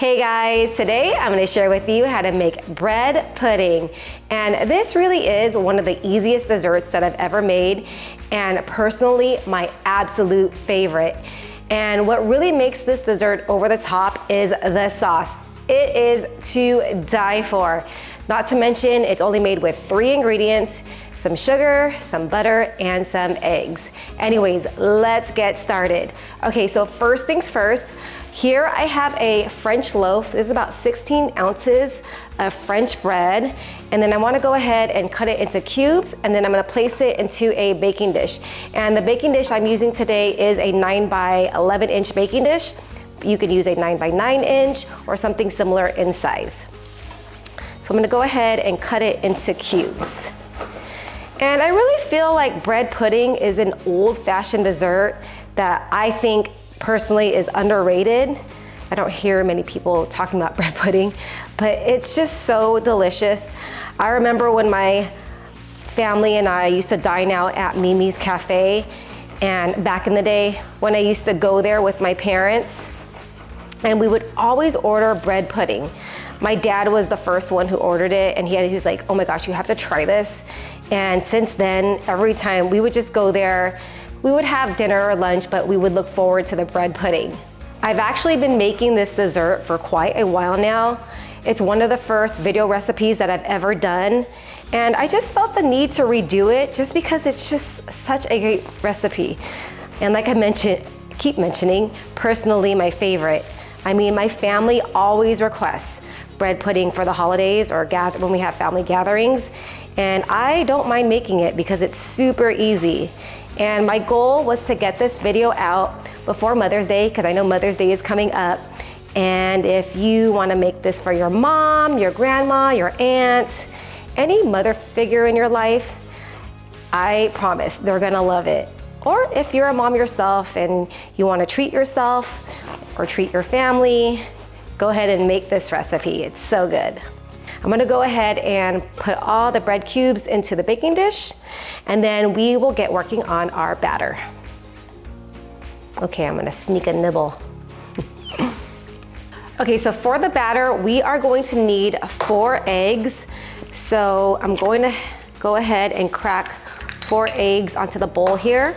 Hey guys, today I'm going to share with you how to make bread pudding. And this really is one of the easiest desserts that I've ever made, and personally my absolute favorite. And what really makes this dessert over the top is the sauce. It is to die for. Not to mention it's only made with 3 ingredients: some sugar, some butter, and some eggs. Anyways, let's get started. Okay, so first things first, here I have a French loaf. This is about 16 ounces of French bread. And then I wanna go ahead and cut it into cubes, and then I'm gonna place it into a baking dish. And the baking dish I'm using today is a 9 by 11 inch baking dish. You could use a 9 by 9 inch or something similar in size. So I'm gonna go ahead and cut it into cubes. And I really feel like bread pudding is an old-fashioned dessert that I think personally is underrated. I don't hear many people talking about bread pudding, but it's just so delicious. I remember when my family and I used to dine out at Mimi's Cafe, and back in the day when I used to go there with my parents, and we would always order bread pudding. My dad was the first one who ordered it, and he was like, oh my gosh, you have to try this. And since then, every time we would just go there, we would have dinner or lunch, but we would look forward to the bread pudding. I've actually been making this dessert for quite a while now. It's one of the first video recipes that I've ever done. And I just felt the need to redo it just because it's just such a great recipe. And like I keep mentioning, personally my favorite. I mean, my family always requests bread pudding for the holidays or when we have family gatherings. And I don't mind making it because it's super easy. And my goal was to get this video out before Mother's Day, because I know Mother's Day is coming up. And if you want to make this for your mom, your grandma, your aunt, any mother figure in your life, I promise they're gonna love it. Or if you're a mom yourself and you want to treat yourself or treat your family, go ahead and make this recipe. It's so good. I'm gonna go ahead and put all the bread cubes into the baking dish, and then we will get working on our batter. Okay, I'm gonna sneak a nibble. Okay, so for the batter, we are going to need 4 eggs. So I'm going to go ahead and crack 4 eggs onto the bowl here.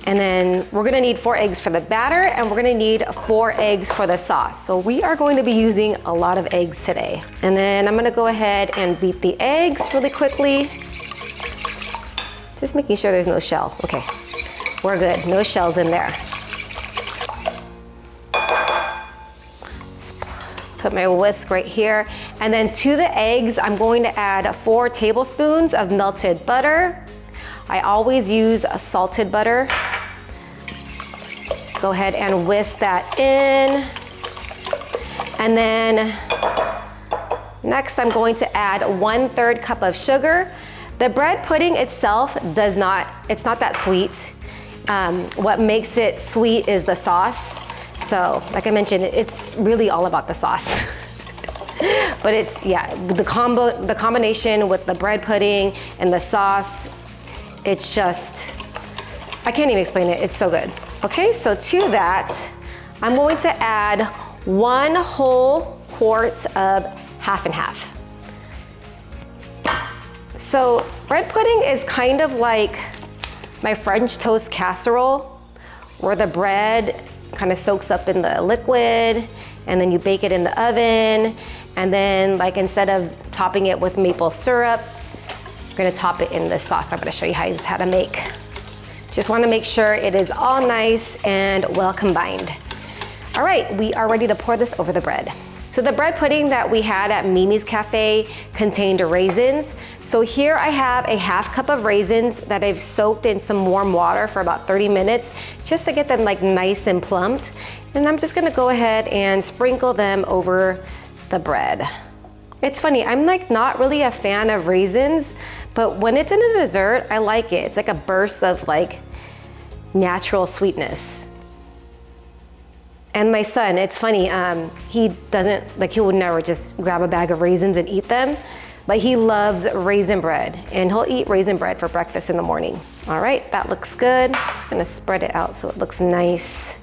And then we're gonna need 4 eggs for the batter, and we're gonna need 4 eggs for the sauce. So we are going to be using a lot of eggs today. And then I'm gonna go ahead and beat the eggs really quickly. Just making sure there's no shell. Okay, we're good, no shells in there. Just put my whisk right here. And then to the eggs, I'm going to add 4 tablespoons of melted butter. I always use a salted butter. Go ahead and whisk that in. And then next I'm going to add 1/3 cup of sugar. The bread pudding itself it's not that sweet. What makes it sweet is the sauce. So like I mentioned, it's really all about the sauce. But it's, yeah, the combination with the bread pudding and the sauce, it's just, I can't even explain it, it's so good. Okay, so to that, I'm going to add 1 whole quart of half and half. So bread pudding is kind of like my French toast casserole, where the bread kind of soaks up in the liquid, and then you bake it in the oven, and then like instead of topping it with maple syrup, we're gonna top it in the sauce. I'm gonna show you how to make. Just wanna make sure it is all nice and well combined. All right, we are ready to pour this over the bread. So the bread pudding that we had at Mimi's Cafe contained raisins. So here I have a half cup of raisins that I've soaked in some warm water for about 30 minutes, just to get them like nice and plumped. And I'm just gonna go ahead and sprinkle them over the bread. It's funny, I'm like not really a fan of raisins, but when it's in a dessert, I like it. It's like a burst of like natural sweetness. And my son, it's funny, he would never just grab a bag of raisins and eat them, but he loves raisin bread, and he'll eat raisin bread for breakfast in the morning. All right, that looks good. I'm just gonna spread it out so it looks nice.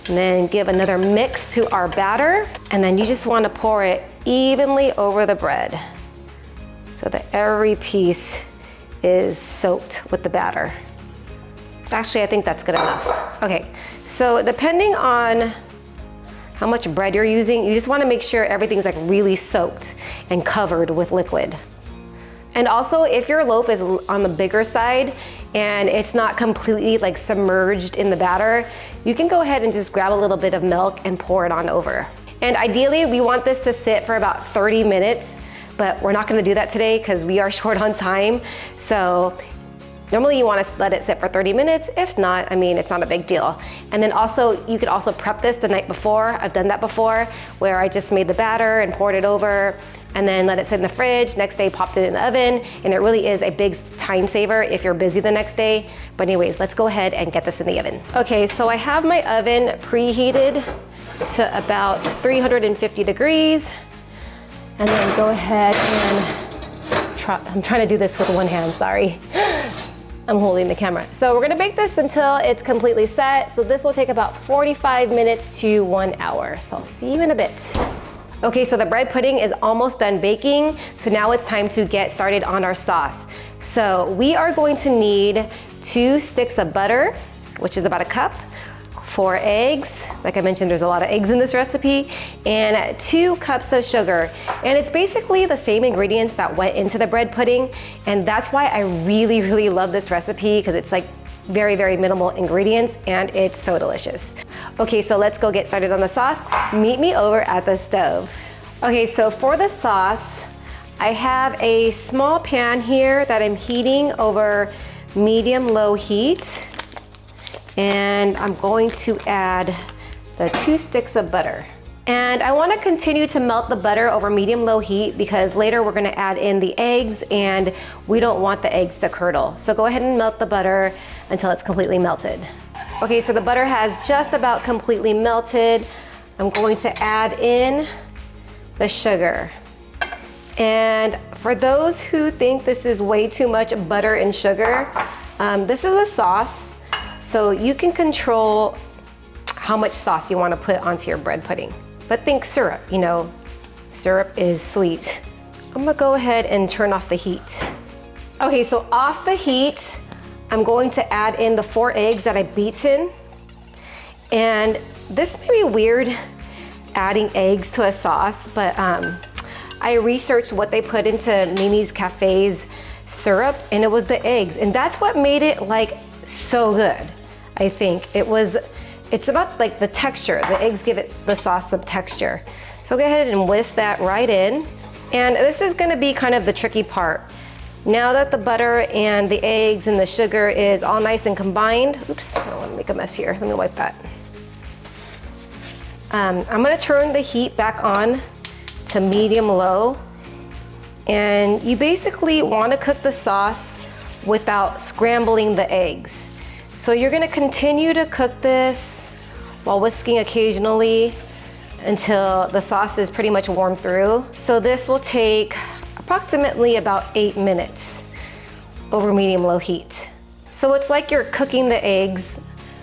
And then give another mix to our batter. And then you just want to pour it evenly over the bread so that every piece is soaked with the batter. Actually, I think that's good enough. Okay, so depending on how much bread you're using, you just want to make sure everything's like really soaked and covered with liquid. And also, if your loaf is on the bigger side and it's not completely like submerged in the batter, you can go ahead and just grab a little bit of milk and pour it on over. And ideally, we want this to sit for about 30 minutes, but we're not gonna do that today because we are short on time. So normally you want to let it sit for 30 minutes. If not, I mean, it's not a big deal. And then also, you could also prep this the night before. I've done that before, where I just made the batter and poured it over and then let it sit in the fridge. Next day, popped it in the oven. And it really is a big time saver if you're busy the next day. But anyways, let's go ahead and get this in the oven. Okay, so I have my oven preheated to about 350 degrees. And then go ahead and I'm trying to do this with one hand, sorry. I'm holding the camera. So we're gonna bake this until it's completely set. So this will take about 45 minutes to 1 hour. So I'll see you in a bit. Okay, so the bread pudding is almost done baking. So now it's time to get started on our sauce. So we are going to need 2 sticks of butter, which is about a cup, 4 eggs. Like I mentioned, there's a lot of eggs in this recipe, and 2 cups of sugar. And it's basically the same ingredients that went into the bread pudding. And that's why I really, really love this recipe, because it's like very, very minimal ingredients and it's so delicious. Okay, so let's go get started on the sauce. Meet me over at the stove. Okay, so for the sauce, I have a small pan here that I'm heating over medium-low heat. And I'm going to add the 2 sticks of butter. And I want to continue to melt the butter over medium-low heat because later we're going to add in the eggs and we don't want the eggs to curdle. So go ahead and melt the butter until it's completely melted. Okay, so the butter has just about completely melted. I'm going to add in the sugar. And for those who think this is way too much butter and sugar, this is a sauce. So you can control how much sauce you want to put onto your bread pudding. But think syrup, you know, syrup is sweet. I'm gonna go ahead and turn off the heat. Okay, so off the heat, I'm going to add in the 4 eggs that I beaten. And this may be weird, adding eggs to a sauce, but I researched what they put into Mimi's Cafe's syrup, and it was the eggs. And that's what made it like so good, I think. It's about like the texture. The eggs give it the sauce some texture. So go ahead and whisk that right in. And this is gonna be kind of the tricky part. Now that the butter and the eggs and the sugar is all nice and combined, oops, I don't wanna make a mess here. Let me wipe that. I'm gonna turn the heat back on to medium-low. And you basically wanna cook the sauce without scrambling the eggs. So you're gonna continue to cook this while whisking occasionally until the sauce is pretty much warmed through. So this will take approximately about 8 minutes over medium-low heat. So it's like you're cooking the eggs,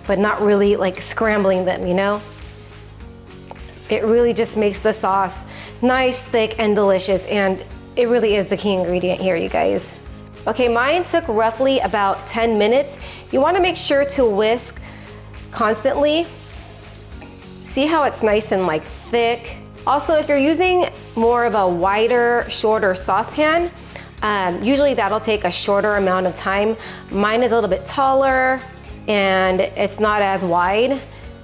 but not really like scrambling them, you know? It really just makes the sauce nice, thick, and delicious, and it really is the key ingredient here, you guys. Okay, mine took roughly about 10 minutes. You wanna make sure to whisk constantly. See how it's nice and like thick. Also, if you're using more of a wider, shorter saucepan, usually that'll take a shorter amount of time. Mine is a little bit taller and it's not as wide,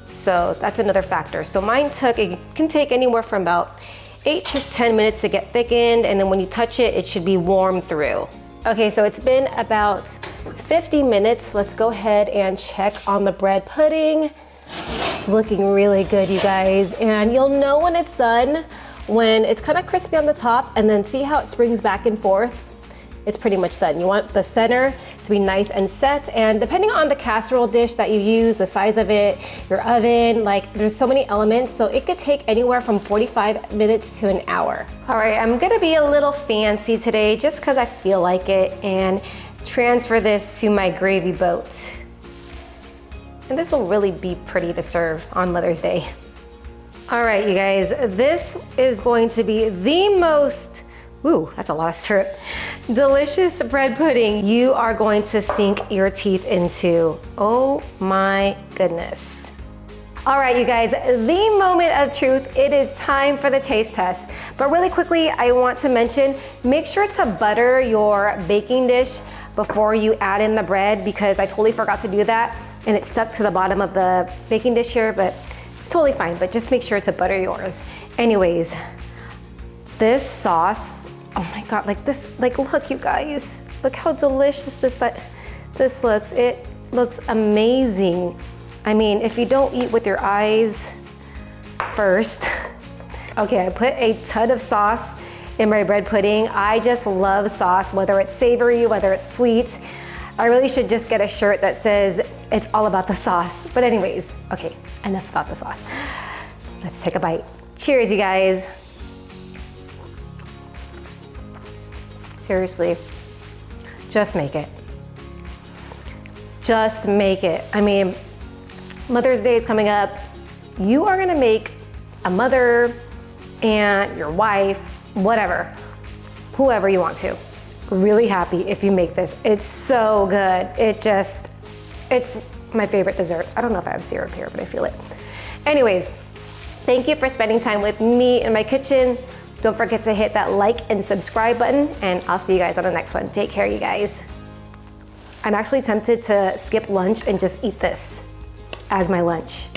so that's another factor. So it can take anywhere from about 8 to 10 minutes to get thickened, and then when you touch it, it should be warmed through. Okay, so it's been about 50 minutes. Let's go ahead and check on the bread pudding. It's looking really good, you guys. And you'll know when it's done when it's kind of crispy on the top, and then see how it springs back and forth. It's pretty much done. You want the center to be nice and set, and depending on the casserole dish that you use, the size of it, your oven, like there's so many elements, so it could take anywhere from 45 minutes to an hour. All right, I'm gonna be a little fancy today just because I feel like it, and transfer this to my gravy boat. And this will really be pretty to serve on Mother's Day. All right, you guys, this is going to be the most, ooh, that's a lot of syrup, delicious bread pudding you are going to sink your teeth into. Oh my goodness. All right, you guys, the moment of truth. It is time for the taste test. But really quickly, I want to mention, make sure to butter your baking dish before you add in the bread, because I totally forgot to do that and it stuck to the bottom of the baking dish here, but it's totally fine, but just make sure to butter yours. Anyways, this sauce, oh my God, like this, like look you guys, look how delicious this looks. It looks amazing. I mean, if you don't eat with your eyes first. Okay, I put a ton of sauce in my bread pudding. I just love sauce, whether it's savory, whether it's sweet. I really should just get a shirt that says it's all about the sauce. But anyways, okay, enough about the sauce. Let's take a bite. Cheers, you guys. Seriously, just make it. Just make it. I mean, Mother's Day is coming up. You are gonna make a mother, aunt, your wife, whatever, whoever you want to, really happy if you make this. It's so good. It's my favorite dessert. I don't know if I have syrup here, but I feel it. Anyways, thank you for spending time with me in my kitchen. Don't forget to hit that like and subscribe button, and I'll see you guys on the next one. Take care, you guys. I'm actually tempted to skip lunch and just eat this as my lunch.